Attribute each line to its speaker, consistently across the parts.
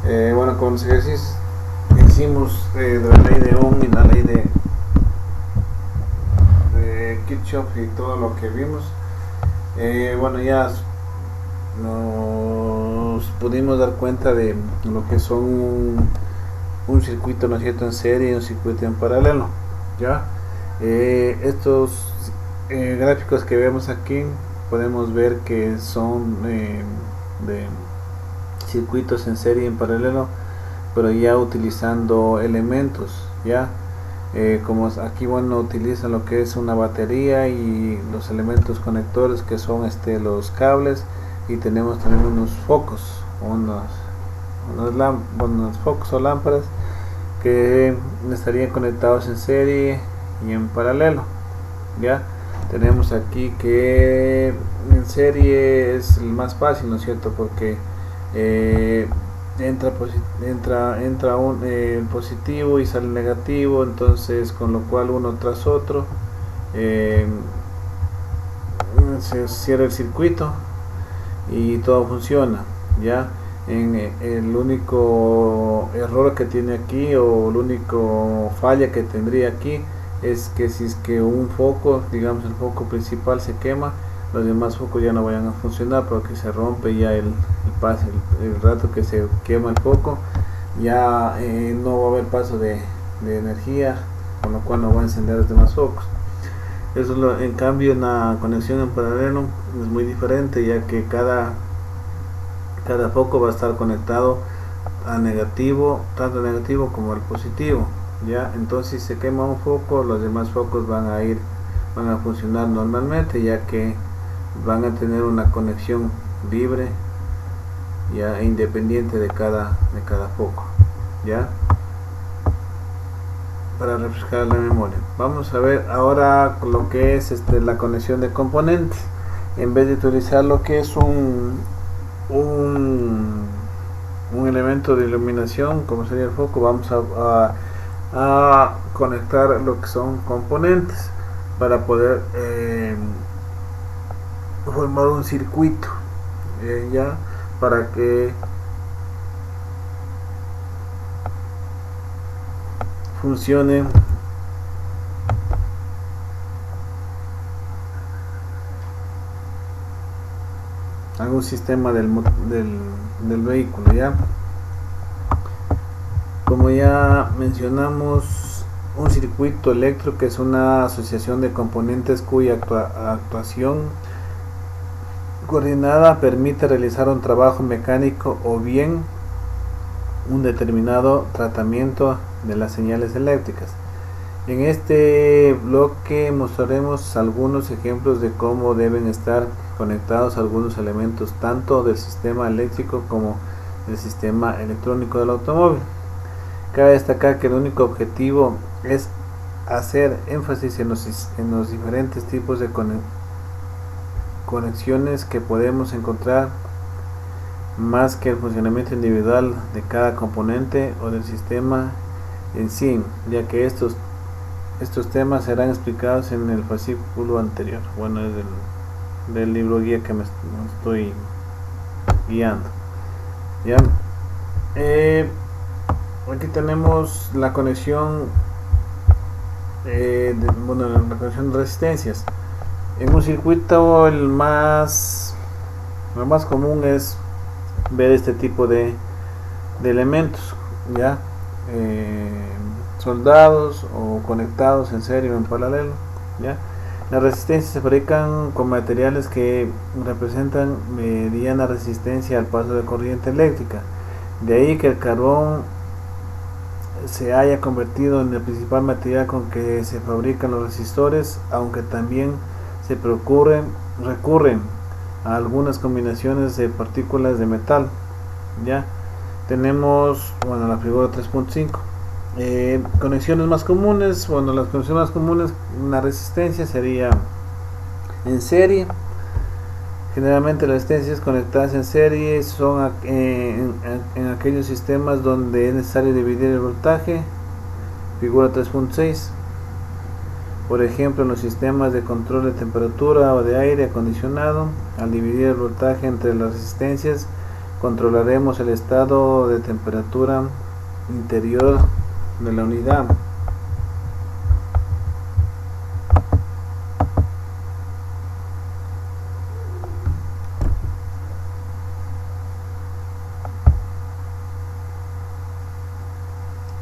Speaker 1: Bueno, con los ejercicios que hicimos de la ley de Ohm y la ley de Kirchhoff y todo lo que vimos, bueno, ya nos pudimos dar cuenta de lo que son un circuito, ¿no es cierto?, en serie y un circuito en paralelo. ¿Ya? Estos gráficos que vemos aquí podemos ver que son de circuitos en serie y en paralelo, pero ya utilizando elementos, ya como aquí, bueno, utilizan lo que es una batería y los elementos conectores que son los cables, y tenemos también unos focos, unos focos o lámparas que estarían conectados en serie y en paralelo. Ya tenemos aquí que en serie es el más fácil, ¿no es cierto?, porque eh, entra el positivo y sale el negativo, entonces con lo cual uno tras otro eh, se cierra el circuito y todo funciona. Ya el único error que tiene aquí, o el único falla que tendría aquí, es que si es que un foco, digamos el foco principal, se quema, los demás focos ya no vayan a funcionar porque se rompe ya el rato que se quema el foco, ya no va a haber paso de energía, con lo cual no va a encender los demás focos. En cambio, en la conexión en paralelo es muy diferente, ya que cada foco va a estar conectado a negativo, tanto negativo como al positivo. Ya, entonces si se quema un foco, los demás focos van a funcionar normalmente, ya que van a tener una conexión libre, ya, independiente de cada foco. Ya, para refrescar la memoria, vamos a ver ahora lo que es la conexión de componentes. En vez de utilizar lo que es un elemento de iluminación como sería el foco, vamos a conectar lo que son componentes para poder formar un circuito, ya, para que funcione algún sistema del vehículo. Ya, como ya mencionamos, un circuito eléctrico es una asociación de componentes cuya actuación coordinada permite realizar un trabajo mecánico o bien un determinado tratamiento de las señales eléctricas. En este bloque mostraremos algunos ejemplos de cómo deben estar conectados algunos elementos tanto del sistema eléctrico como del sistema electrónico del automóvil. Cabe destacar que el único objetivo es hacer énfasis en los diferentes tipos de conexiones que podemos encontrar, más que el funcionamiento individual de cada componente o del sistema en sí, ya que estos temas serán explicados en el fascículo anterior. Bueno, es del libro guía que me estoy guiando. Ya, aquí tenemos la conexión la conexión de resistencias. En un circuito lo más común es ver este tipo de elementos, ya, soldados o conectados en serie o en paralelo. Ya, las resistencias se fabrican con materiales que representan mediana resistencia al paso de corriente eléctrica. De ahí que el carbón se haya convertido en el principal material con que se fabrican los resistores, aunque también se recurren a algunas combinaciones de partículas de metal. Ya tenemos, bueno, la figura 3.5. Conexiones más comunes. Bueno, las conexiones más comunes, una resistencia sería en serie. Generalmente las resistencias conectadas en serie son en aquellos sistemas donde es necesario dividir el voltaje, figura 3.6. Por ejemplo, en los sistemas de control de temperatura o de aire acondicionado, al dividir el voltaje entre las resistencias, controlaremos el estado de temperatura interior de la unidad.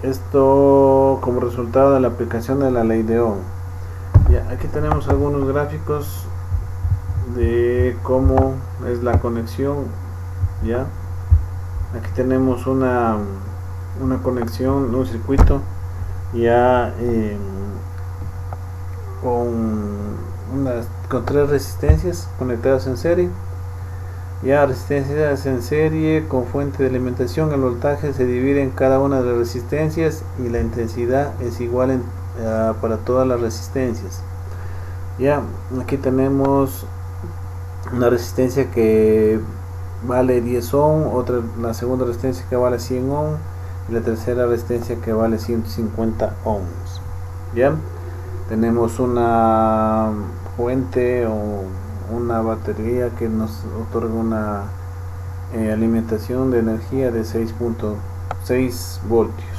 Speaker 1: Esto como resultado de la aplicación de la ley de Ohm. Ya, aquí tenemos algunos gráficos de cómo es la conexión. Ya, aquí tenemos una conexión, un circuito ya con tres resistencias conectadas en serie. Ya, resistencias en serie con fuente de alimentación. El voltaje se divide en cada una de las resistencias y la intensidad es igual para todas las resistencias. Ya, aquí tenemos una resistencia que vale 10 ohm, la segunda resistencia que vale 100 ohm y la tercera resistencia que vale 150 ohms. Ya, tenemos una fuente o una batería que nos otorga una alimentación de energía de 6.6 voltios.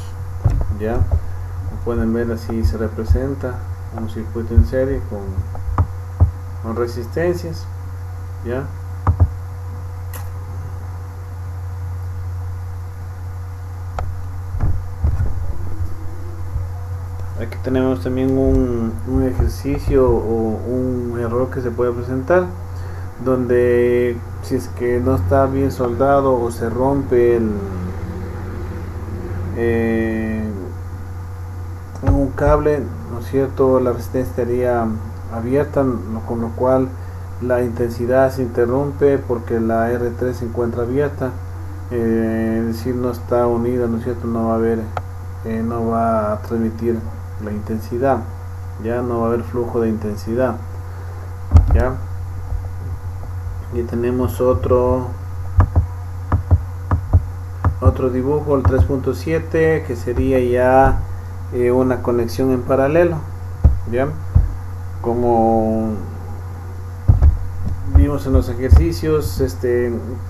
Speaker 1: Ya, como pueden ver, así se representa un circuito en serie con resistencias. Ya, aquí tenemos también un ejercicio o un error que se puede presentar, donde si es que no está bien soldado o se rompe un cable, ¿no es cierto?, la resistencia estaría abierta, con lo cual la intensidad se interrumpe porque la R3 se encuentra abierta, es decir, no está unida, ¿no es cierto?, no va a haber, no va a transmitir la intensidad, ya no va a haber flujo de intensidad. Ya, y tenemos otro dibujo, el 3.7, que sería ya una conexión en paralelo. Ya, como vimos en los ejercicios,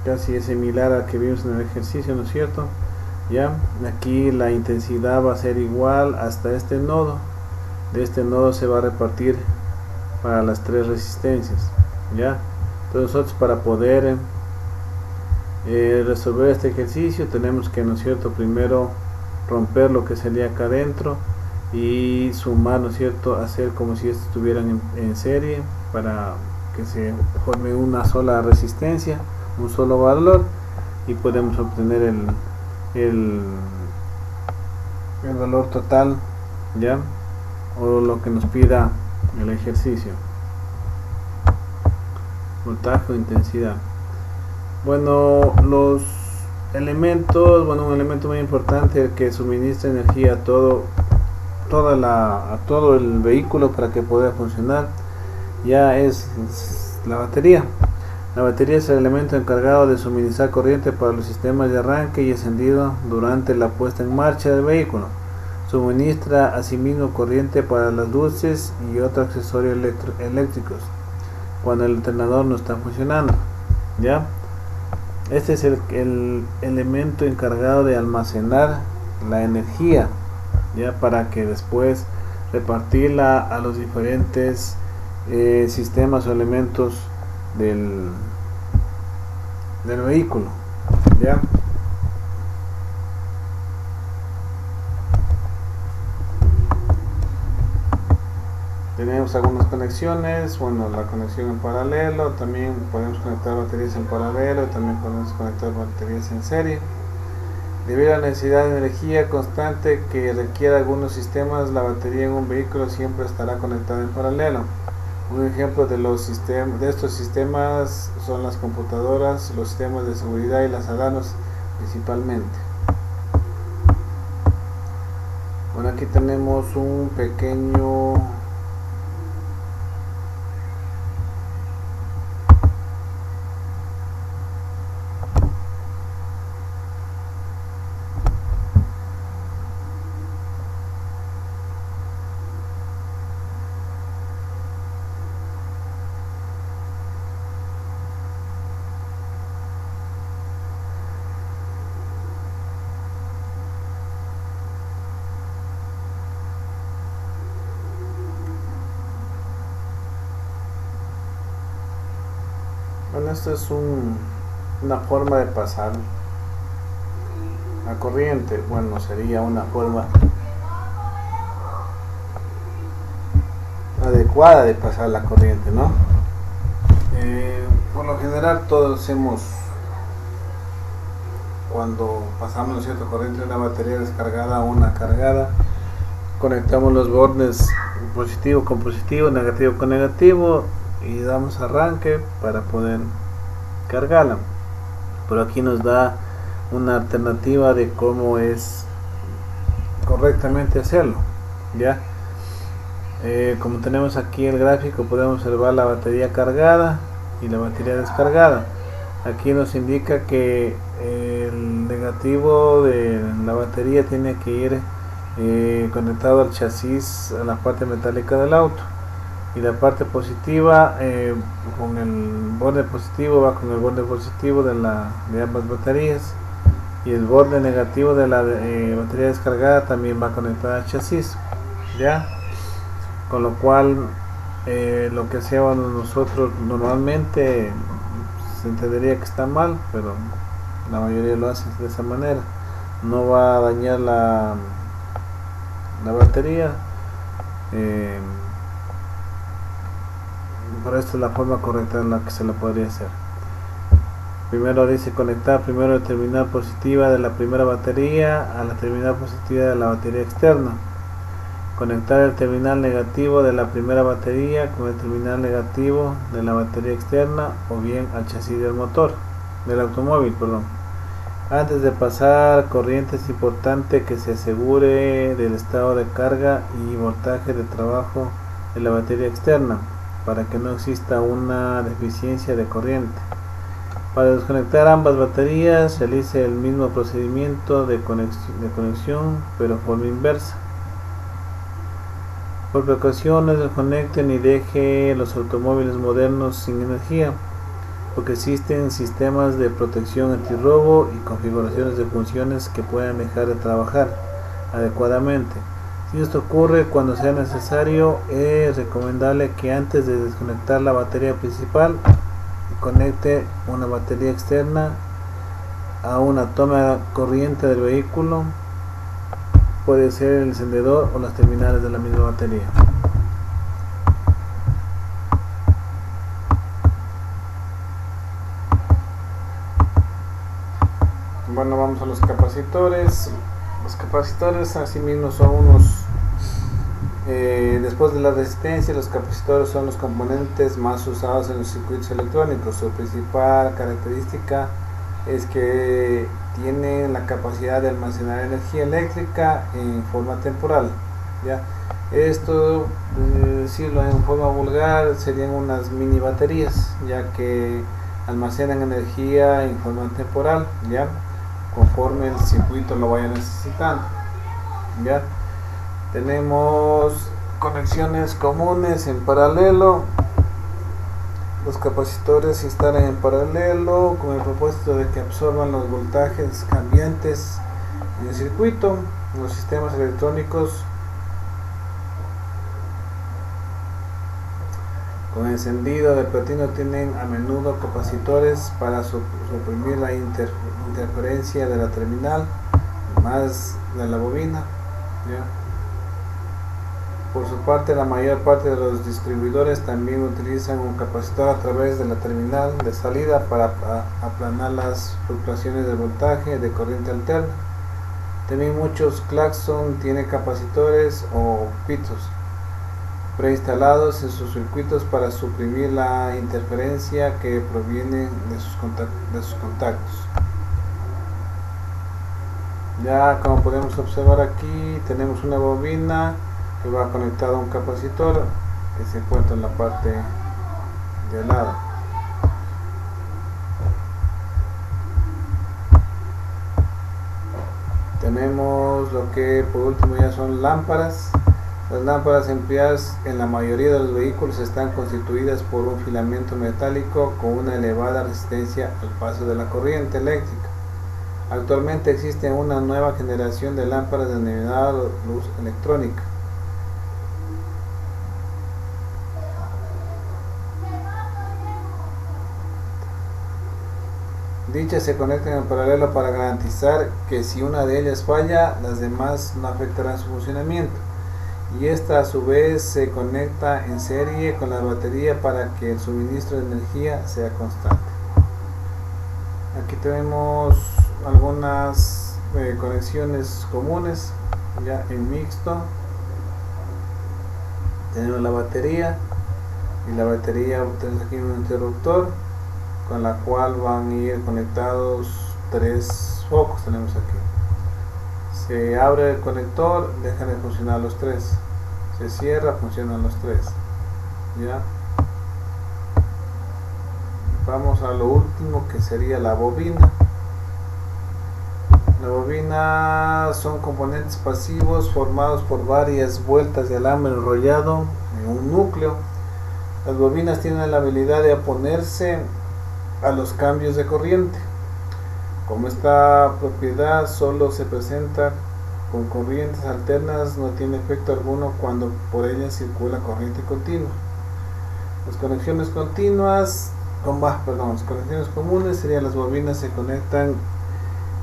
Speaker 1: casi es similar al que vimos en el ejercicio, ¿no es cierto? Ya, aquí la intensidad va a ser igual hasta este nodo. De este nodo se va a repartir para las tres resistencias. Ya, entonces nosotros, para poder resolver este ejercicio, tenemos que, ¿no es cierto?, primero romper lo que sería acá adentro y sumar, ¿no es cierto?, hacer como si estuvieran en serie para que se forme una sola resistencia, un solo valor, y podemos obtener el valor total, ya, o lo que nos pida el ejercicio, voltaje o intensidad. Bueno, los elementos, un elemento muy importante que suministra energía a todo el vehículo para que pueda funcionar, ya es la batería. La batería es el elemento encargado de suministrar corriente para los sistemas de arranque y encendido durante la puesta en marcha del vehículo. Suministra asimismo corriente para las luces y otros accesorios eléctricos cuando el alternador no está funcionando. ¿Ya? Este es el elemento encargado de almacenar la energía, ya, para que después repartirla a los diferentes sistemas o elementos del vehículo. ¿Ya? Tenemos algunas conexiones, la conexión en paralelo, también podemos conectar baterías en paralelo, también podemos conectar baterías en serie. Debido a la necesidad de energía constante que requiere algunos sistemas, la batería en un vehículo siempre estará conectada en paralelo. Un ejemplo de estos sistemas son las computadoras, los sistemas de seguridad y las alarmas principalmente. Bueno, aquí tenemos un pequeño Bueno, esto es una forma de pasar la corriente. Bueno, sería una forma adecuada de pasar la corriente, ¿no? Por lo general todos cuando pasamos, ¿no es cierto?, corriente de una batería descargada a una cargada, conectamos los bordes positivo con positivo, negativo con negativo y damos arranque para poder cargarla. Pero aquí nos da una alternativa de cómo es correctamente hacerlo, ¿ya? Como tenemos aquí el gráfico, podemos observar la batería cargada y la batería descargada. Aquí nos indica que el negativo de la batería tiene que ir conectado al chasis, a la parte metálica del auto, y la parte positiva con el borde positivo va con el borde positivo de ambas baterías, y el borde negativo de la batería descargada también va conectada al chasis, ¿ya? Con lo cual lo que hacíamos nosotros normalmente se entendería que está mal, pero la mayoría lo hace de esa manera. No va a dañar la batería, pero esta es la forma correcta en la que se lo podría hacer. Primero dice conectar primero la terminal positiva de la primera batería a la terminal positiva de la batería externa. Conectar el terminal negativo de la primera batería con el terminal negativo de la batería externa o bien al chasis del automóvil. Antes de pasar corriente es importante que se asegure del estado de carga y voltaje de trabajo de la batería externa para que no exista una deficiencia de corriente. Para desconectar ambas baterías realice el mismo procedimiento de conexión pero forma inversa. Por precaución, no desconecte ni deje los automóviles modernos sin energía, porque existen sistemas de protección antirrobo y configuraciones de funciones que pueden dejar de trabajar adecuadamente. Si esto ocurre cuando sea necesario, es recomendable que antes de desconectar la batería principal, conecte una batería externa a una toma corriente del vehículo. Puede ser el encendedor o las terminales de la misma batería. Bueno, vamos a los capacitores. Los capacitores asimismo son después de la resistencia, los capacitores son los componentes más usados en los circuitos electrónicos. Su principal característica es que tienen la capacidad de almacenar energía eléctrica en forma temporal, ¿ya? Esto, decirlo en forma vulgar, serían unas mini baterías, ya que almacenan energía en forma temporal, ¿ya?, conforme el circuito lo vaya necesitando, ¿ya? Tenemos conexiones comunes en paralelo. Los capacitores se instalan en paralelo con el propósito de que absorban los voltajes cambiantes en el circuito. Los sistemas electrónicos con encendido de platino tienen a menudo capacitores para suprimir la interferencia de la terminal más de la bobina, ¿ya? Por su parte, la mayor parte de los distribuidores también utilizan un capacitor a través de la terminal de salida para aplanar las fluctuaciones de voltaje de corriente alterna. También muchos claxon tienen capacitores o pitos preinstalados en sus circuitos para suprimir la interferencia que proviene de sus contactos. Ya como podemos observar aquí, tenemos una bobina que va conectada a un capacitor que se encuentra en la parte de al lado. Tenemos lo que por último ya son lámparas. Las lámparas empleadas en la mayoría de los vehículos están constituidas por un filamento metálico con una elevada resistencia al paso de la corriente eléctrica. Actualmente existe una nueva generación de lámparas denominada luz electrónica. Dichas se conectan en paralelo para garantizar que si una de ellas falla, las demás no afectarán su funcionamiento. Y esta a su vez se conecta en serie con la batería para que el suministro de energía sea constante. Aquí tenemos algunas conexiones comunes ya en mixto. Tenemos la batería, y la batería tenemos aquí un interruptor con la cual van a ir conectados 3 focos. Tenemos aquí, se abre el conector, dejan de funcionar los 3, se cierra, funcionan los 3. ya vamos a lo último, que sería la bobina. La bobina son componentes pasivos formados por varias vueltas de alambre enrollado en un núcleo. Las bobinas tienen la habilidad de oponerse a los cambios de corriente. Como esta propiedad solo se presenta con corrientes alternas, no tiene efecto alguno cuando por ellas circula corriente continua. Las conexiones continuas, las conexiones comunes serían las bobinas se conectan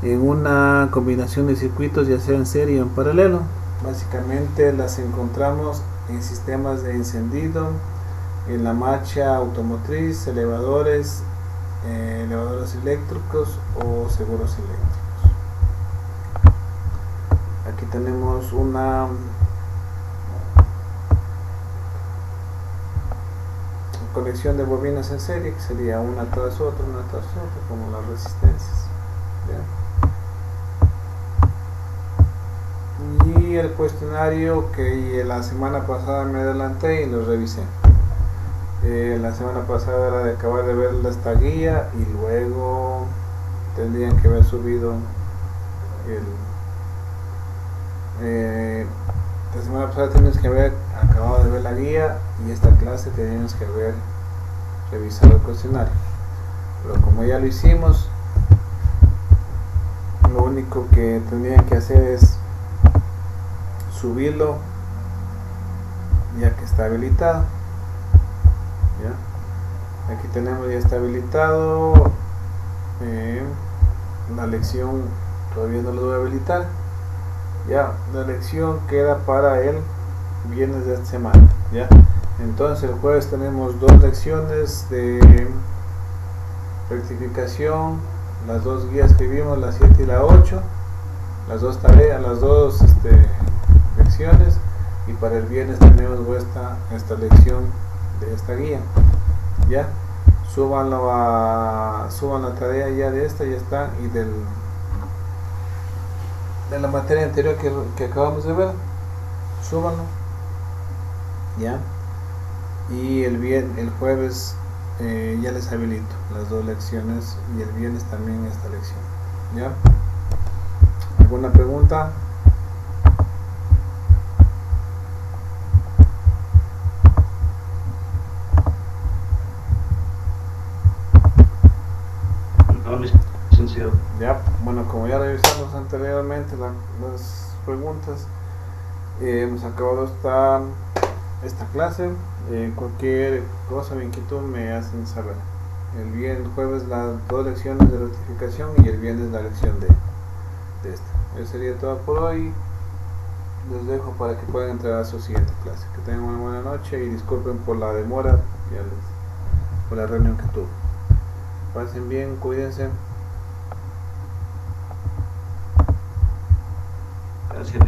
Speaker 1: en una combinación de circuitos, ya sea en serie o en paralelo. Básicamente las encontramos en sistemas de encendido, en la marcha automotriz, elevadores eléctricos o seguros eléctricos. Aquí tenemos una conexión de bobinas en serie, que sería una tras otra, como las resistencias. Y el cuestionario que la semana pasada me adelanté y lo revisé. La semana pasada era de acabar de ver esta guía y luego tendrían que haber subido la semana pasada teníamos que haber acabado de ver la guía y esta clase teníamos que haber revisado el cuestionario, pero como ya lo hicimos, lo único que tendrían que hacer es subirlo ya que está habilitado. Aquí tenemos ya está habilitado. La lección todavía no lo voy a habilitar. Ya la lección queda para el viernes de esta semana. Entonces el jueves tenemos 2 lecciones de rectificación, las 2 guías que vimos, la 7 y la 8, las 2 tareas, las 2 lecciones, y para el viernes tenemos esta lección de esta guía. Suban la tarea ya de esta, ya está, y de la materia anterior que acabamos de ver, súbanlo. Y el jueves ya les habilito las 2 lecciones y el viernes también esta lección. ¿Alguna pregunta? Bueno, como ya revisamos anteriormente las preguntas, hemos acabado esta clase. Cualquier cosa o inquietud me hacen saber. El jueves las 2 lecciones de rectificación y el viernes la lección de esta. Eso sería todo por hoy. Les dejo para que puedan entrar a su siguiente clase. Que tengan una buena noche y disculpen por la demora, por la reunión que tuve. Pasen bien, cuídense.
Speaker 2: Gracias.